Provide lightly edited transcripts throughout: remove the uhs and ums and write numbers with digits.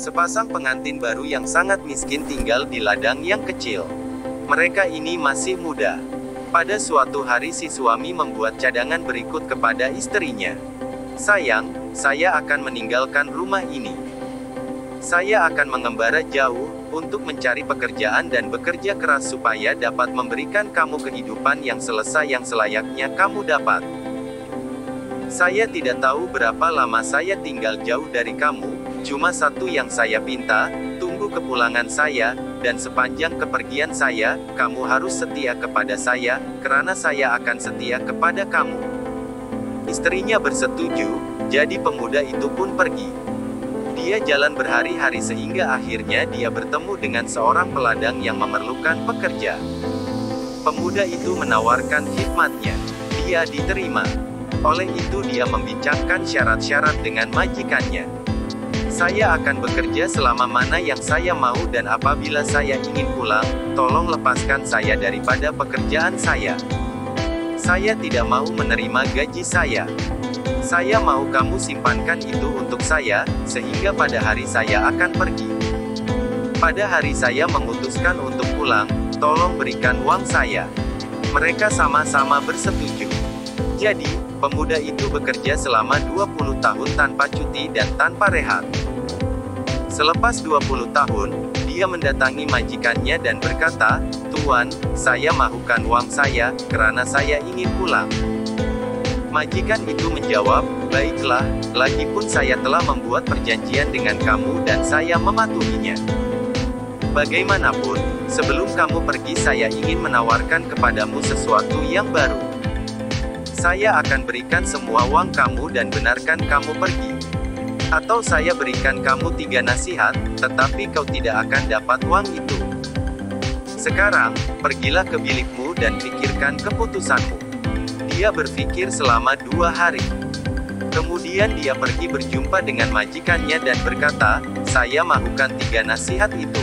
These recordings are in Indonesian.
Sepasang pengantin baru yang sangat miskin tinggal di ladang yang kecil. Mereka ini masih muda. Pada suatu hari si suami membuat cadangan berikut kepada istrinya. "Sayang, saya akan meninggalkan rumah ini. Saya akan mengembara jauh, untuk mencari pekerjaan dan bekerja keras supaya dapat memberikan kamu kehidupan yang selayaknya kamu dapat. Saya tidak tahu berapa lama saya tinggal jauh dari kamu, cuma satu yang saya minta, tunggu kepulangan saya, dan sepanjang kepergian saya, kamu harus setia kepada saya, karena saya akan setia kepada kamu." Istrinya bersetuju, jadi pemuda itu pun pergi. Dia jalan berhari-hari sehingga akhirnya dia bertemu dengan seorang peladang yang memerlukan pekerja. Pemuda itu menawarkan khidmatnya. Dia diterima. Oleh itu dia membincangkan syarat-syarat dengan majikannya. "Saya akan bekerja selama mana yang saya mau dan apabila saya ingin pulang, tolong lepaskan saya daripada pekerjaan saya. Saya tidak mau menerima gaji saya. Saya mau kamu simpankan itu untuk saya, sehingga pada hari saya akan pergi. Pada hari saya memutuskan untuk pulang, tolong berikan uang saya." Mereka sama-sama bersetuju. Jadi, pemuda itu bekerja selama 20 tahun tanpa cuti dan tanpa rehat. Selepas 20 tahun, dia mendatangi majikannya dan berkata, "Tuan, saya mahukan uang saya, karena saya ingin pulang." Majikan itu menjawab, "Baiklah, lagipun saya telah membuat perjanjian dengan kamu dan saya mematuhinya. Bagaimanapun, sebelum kamu pergi saya ingin menawarkan kepadamu sesuatu yang baru. Saya akan berikan semua uang kamu dan benarkan kamu pergi. Atau saya berikan kamu 3 nasihat, tetapi kau tidak akan dapat uang itu. Sekarang, pergilah ke bilikmu dan pikirkan keputusanmu." Dia berpikir selama 2 hari. Kemudian dia pergi berjumpa dengan majikannya dan berkata, "Saya mahukan 3 nasihat itu."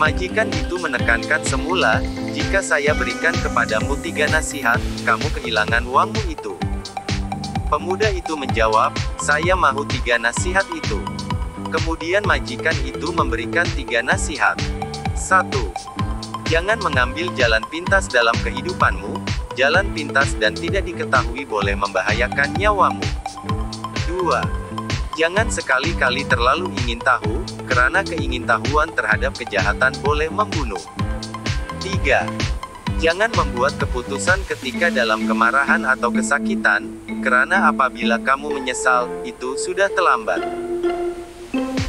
Majikan itu menekankan semula, "Jika saya berikan kepadamu 3 nasihat, kamu kehilangan uangmu itu." Pemuda itu menjawab, "Saya mahu 3 nasihat itu." Kemudian majikan itu memberikan 3 nasihat. 1. Jangan mengambil jalan pintas dalam kehidupanmu. Jalan pintas dan tidak diketahui boleh membahayakan nyawamu. 2. Jangan sekali-kali terlalu ingin tahu, karena keingintahuan terhadap kejahatan boleh membunuh. 3. Jangan membuat keputusan ketika dalam kemarahan atau kesakitan, karena apabila kamu menyesal, itu sudah terlambat.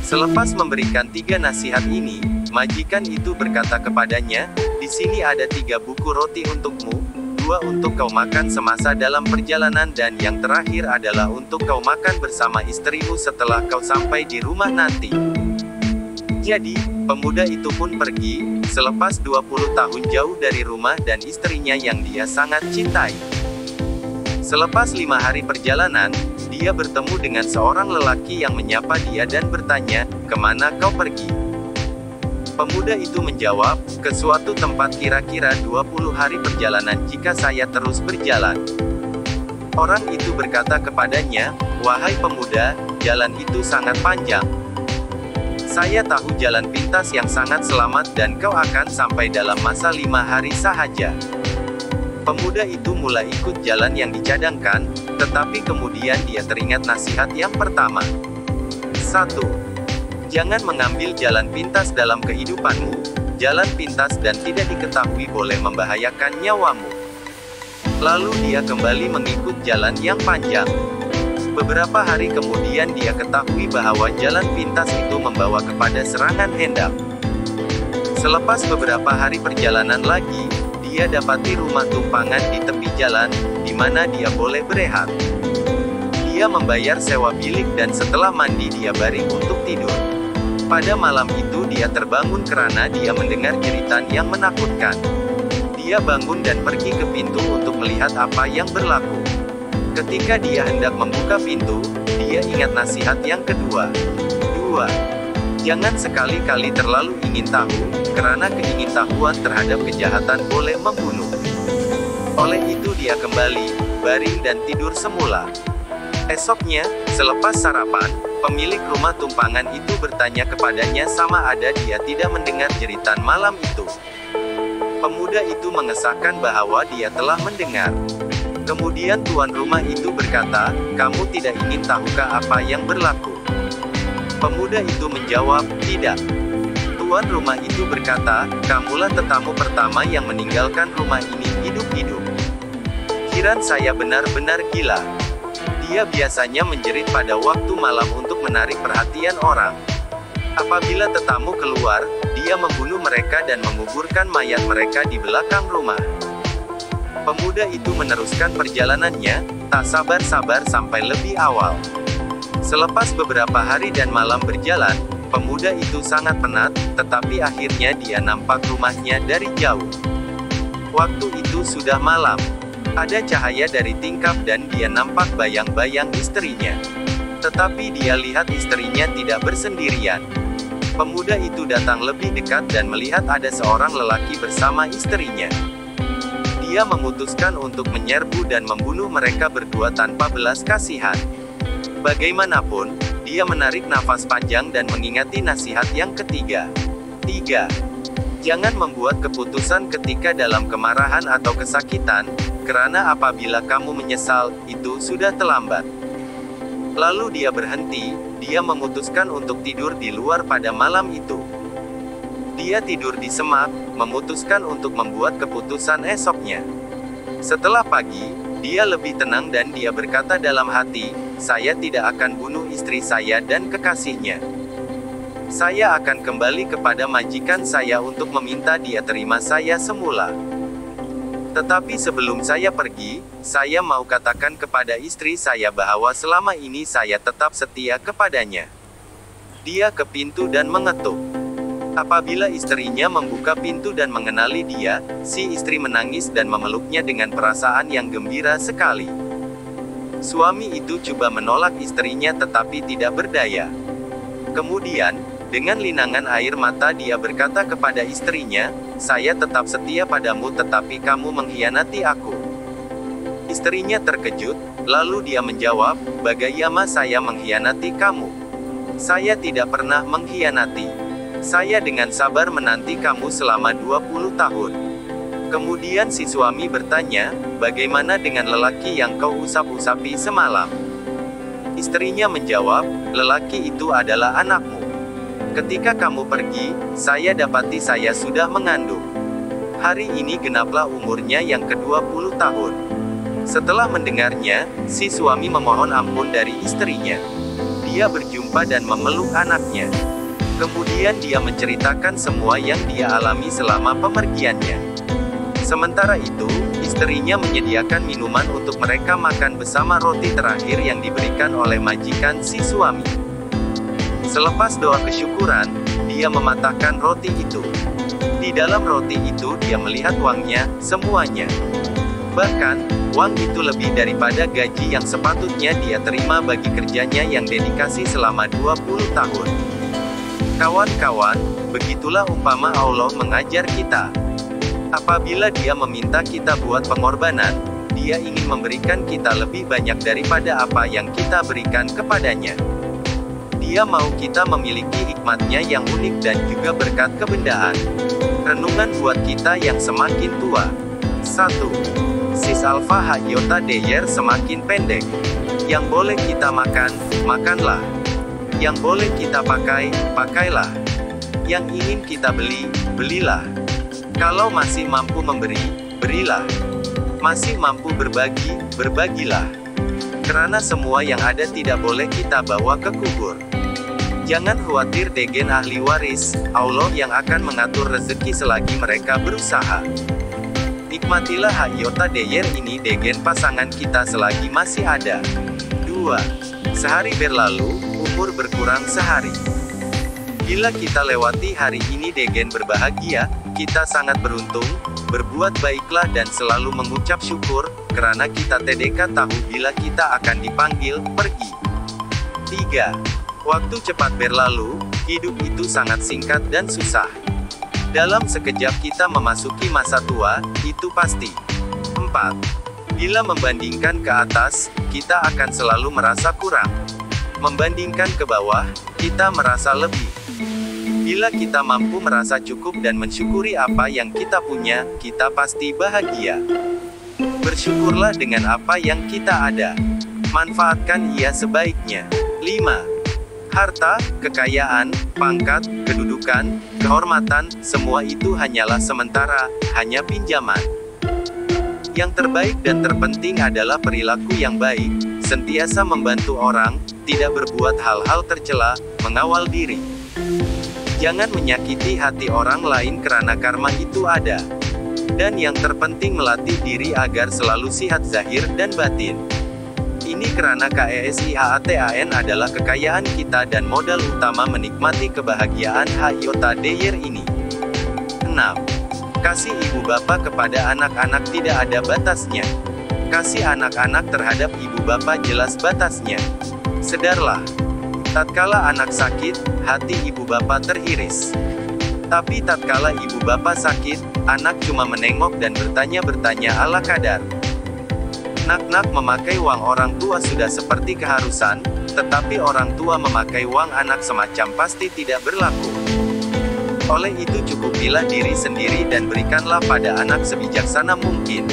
Selepas memberikan 3 nasihat ini, majikan itu berkata kepadanya, "Di sini ada 3 buku roti untukmu, 2 untuk kau makan semasa dalam perjalanan dan yang terakhir adalah untuk kau makan bersama istrimu setelah kau sampai di rumah nanti." Jadi, pemuda itu pun pergi, selepas 20 tahun jauh dari rumah dan istrinya yang dia sangat cintai. Selepas 5 hari perjalanan, dia bertemu dengan seorang lelaki yang menyapa dia dan bertanya, "Kemana kau pergi?" Pemuda itu menjawab, "Ke suatu tempat kira-kira 20 hari perjalanan jika saya terus berjalan." Orang itu berkata kepadanya, "Wahai pemuda, jalan itu sangat panjang. Saya tahu jalan pintas yang sangat selamat dan kau akan sampai dalam masa 5 hari sahaja." Pemuda itu mulai ikut jalan yang dicadangkan, tetapi kemudian dia teringat nasihat yang pertama. 1. Jangan mengambil jalan pintas dalam kehidupanmu. Jalan pintas dan tidak diketahui boleh membahayakan nyawamu. Lalu dia kembali mengikut jalan yang panjang. Beberapa hari kemudian dia ketahui bahwa jalan pintas itu membawa kepada serangan hendak. Selepas beberapa hari perjalanan lagi, dia dapati rumah tumpangan di tepi jalan, di mana dia boleh berehat. Dia membayar sewa bilik dan setelah mandi dia baring untuk tidur. Pada malam itu dia terbangun karena dia mendengar jeritan yang menakutkan. Dia bangun dan pergi ke pintu untuk melihat apa yang berlaku. Ketika dia hendak membuka pintu, dia ingat nasihat yang kedua. 2. Jangan sekali-kali terlalu ingin tahu, karena keingintahuan terhadap kejahatan boleh membunuh. Oleh itu dia kembali, baring dan tidur semula. Esoknya, selepas sarapan, Pemilik rumah tumpangan itu bertanya kepadanya sama ada dia tidak mendengar jeritan malam itu. Pemuda itu mengesahkan bahwa dia telah mendengar. Kemudian tuan rumah itu berkata, "Kamu tidak ingin tahukah apa yang berlaku?" Pemuda itu menjawab, "Tidak." Tuan rumah itu berkata, "Kamulah tetamu pertama yang meninggalkan rumah ini hidup-hidup. Pikiran saya benar-benar gila." Dia biasanya menjerit pada waktu malam untuk menarik perhatian orang. Apabila tetamu keluar, dia membunuh mereka dan menguburkan mayat mereka di belakang rumah. Pemuda itu meneruskan perjalanannya, tak sabar-sabar sampai lebih awal. Selepas beberapa hari dan malam berjalan, pemuda itu sangat penat, tetapi akhirnya dia nampak rumahnya dari jauh. Waktu itu sudah malam. Ada cahaya dari tingkap dan dia nampak bayang-bayang istrinya. Tetapi dia lihat istrinya tidak bersendirian. Pemuda itu datang lebih dekat dan melihat ada seorang lelaki bersama istrinya. Dia memutuskan untuk menyerbu dan membunuh mereka berdua tanpa belas kasihan. Bagaimanapun, dia menarik nafas panjang dan mengingati nasihat yang ketiga. 3. Jangan membuat keputusan ketika dalam kemarahan atau kesakitan, karena apabila kamu menyesal, itu sudah terlambat. Lalu dia berhenti, dia memutuskan untuk tidur di luar pada malam itu. Dia tidur di semak, memutuskan untuk membuat keputusan esoknya. Setelah pagi, dia lebih tenang dan dia berkata dalam hati, "Saya tidak akan bunuh istri saya dan kekasihnya. Saya akan kembali kepada majikan saya untuk meminta dia terima saya semula. Tetapi sebelum saya pergi, saya mau katakan kepada istri saya bahwa selama ini saya tetap setia kepadanya." Dia ke pintu dan mengetuk. Apabila istrinya membuka pintu dan mengenali dia, si istri menangis dan memeluknya dengan perasaan yang gembira sekali. Suami itu coba menolak istrinya tetapi tidak berdaya. Kemudian, dengan linangan air mata dia berkata kepada istrinya, "Saya tetap setia padamu tetapi kamu mengkhianati aku." Istrinya terkejut, lalu dia menjawab, "Bagaimana saya mengkhianati kamu? Saya tidak pernah mengkhianati. Saya dengan sabar menanti kamu selama 20 tahun. Kemudian si suami bertanya, "Bagaimana dengan lelaki yang kau usap-usapi semalam?" Istrinya menjawab, "Lelaki itu adalah anakmu. Ketika kamu pergi, saya dapati saya sudah mengandung. Hari ini genaplah umurnya yang ke-20 tahun." Setelah mendengarnya, si suami memohon ampun dari istrinya. Dia berjumpa dan memeluk anaknya. Kemudian dia menceritakan semua yang dia alami selama pemergiannya. Sementara itu, istrinya menyediakan minuman untuk mereka makan bersama roti terakhir yang diberikan oleh majikan si suami. Selepas doa kesyukuran, dia mematahkan roti itu. Di dalam roti itu dia melihat uangnya, semuanya. Bahkan, uang itu lebih daripada gaji yang sepatutnya dia terima bagi kerjanya yang dedikasi selama 20 tahun. Kawan-kawan, begitulah umpama Allah mengajar kita. Apabila Dia meminta kita buat pengorbanan, Dia ingin memberikan kita lebih banyak daripada apa yang kita berikan kepadanya. Dia mau kita memiliki hikmat-Nya yang unik dan juga berkat kebendaan. Renungan buat kita yang semakin tua. 1. Sis Alpha Hayota Deyer semakin pendek. Yang boleh kita makan, makanlah. Yang boleh kita pakai, pakailah. Yang ingin kita beli, belilah. Kalau masih mampu memberi, berilah. Masih mampu berbagi, berbagilah. Karena semua yang ada tidak boleh kita bawa ke kubur. Jangan khawatir degen ahli waris, Allah yang akan mengatur rezeki selagi mereka berusaha. Nikmatilah Hayota Deyer ini degen pasangan kita selagi masih ada. 2. Sehari berlalu, umur berkurang sehari. Bila kita lewati hari ini degen berbahagia, kita sangat beruntung, berbuat baiklah dan selalu mengucap syukur, karena kita tedeka tahu bila kita akan dipanggil, pergi. 3. Waktu cepat berlalu, hidup itu sangat singkat dan susah. Dalam sekejap kita memasuki masa tua, itu pasti. 4. Bila membandingkan ke atas, kita akan selalu merasa kurang. Membandingkan ke bawah, kita merasa lebih. Bila kita mampu merasa cukup dan mensyukuri apa yang kita punya, kita pasti bahagia. Bersyukurlah dengan apa yang kita ada. Manfaatkan ia sebaiknya. 5. Harta, kekayaan, pangkat, kedudukan, kehormatan, semua itu hanyalah sementara, hanya pinjaman. Yang terbaik dan terpenting adalah perilaku yang baik, sentiasa membantu orang, tidak berbuat hal-hal tercela, mengawal diri. Jangan menyakiti hati orang lain karena karma itu ada. Dan yang terpenting melatih diri agar selalu sihat zahir dan batin. Ini karena KESIHATAN adalah kekayaan kita dan modal utama menikmati kebahagiaan hayota deyer ini. 6. Kasih ibu bapak kepada anak-anak tidak ada batasnya. Kasih anak-anak terhadap ibu bapak jelas batasnya. Sedarlah. Tatkala anak sakit, hati ibu bapak teriris. Tapi tatkala ibu bapak sakit, anak cuma menengok dan bertanya-bertanya ala kadar. Nak-nak memakai uang orang tua sudah seperti keharusan, tetapi orang tua memakai uang anak semacam pasti tidak berlaku. Oleh itu cukupilah diri sendiri dan berikanlah pada anak sebijaksana mungkin.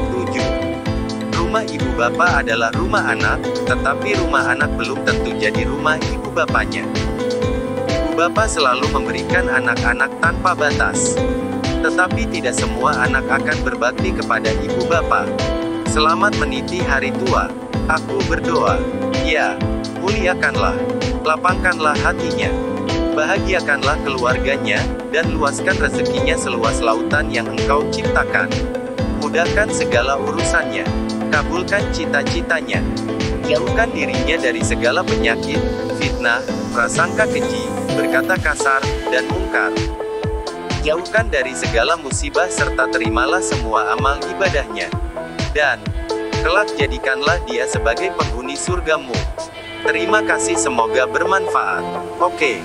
7. Rumah ibu bapak adalah rumah anak, tetapi rumah anak belum tentu jadi rumah ibu bapaknya. Ibu bapak selalu memberikan anak-anak tanpa batas. Tetapi tidak semua anak akan berbakti kepada ibu bapak. Selamat meniti hari tua. Aku berdoa. Ya, muliakanlah. Lapangkanlah hatinya. Bahagiakanlah keluarganya, dan luaskan rezekinya seluas lautan yang engkau ciptakan. Mudahkan segala urusannya. Kabulkan cita-citanya. Jauhkan dirinya dari segala penyakit, fitnah, prasangka keji, berkata kasar, dan mungkar. Jauhkan dari segala musibah serta terimalah semua amal ibadahnya. Dan kelak jadikanlah dia sebagai penghuni surgamu. Terima kasih, semoga bermanfaat. Oke.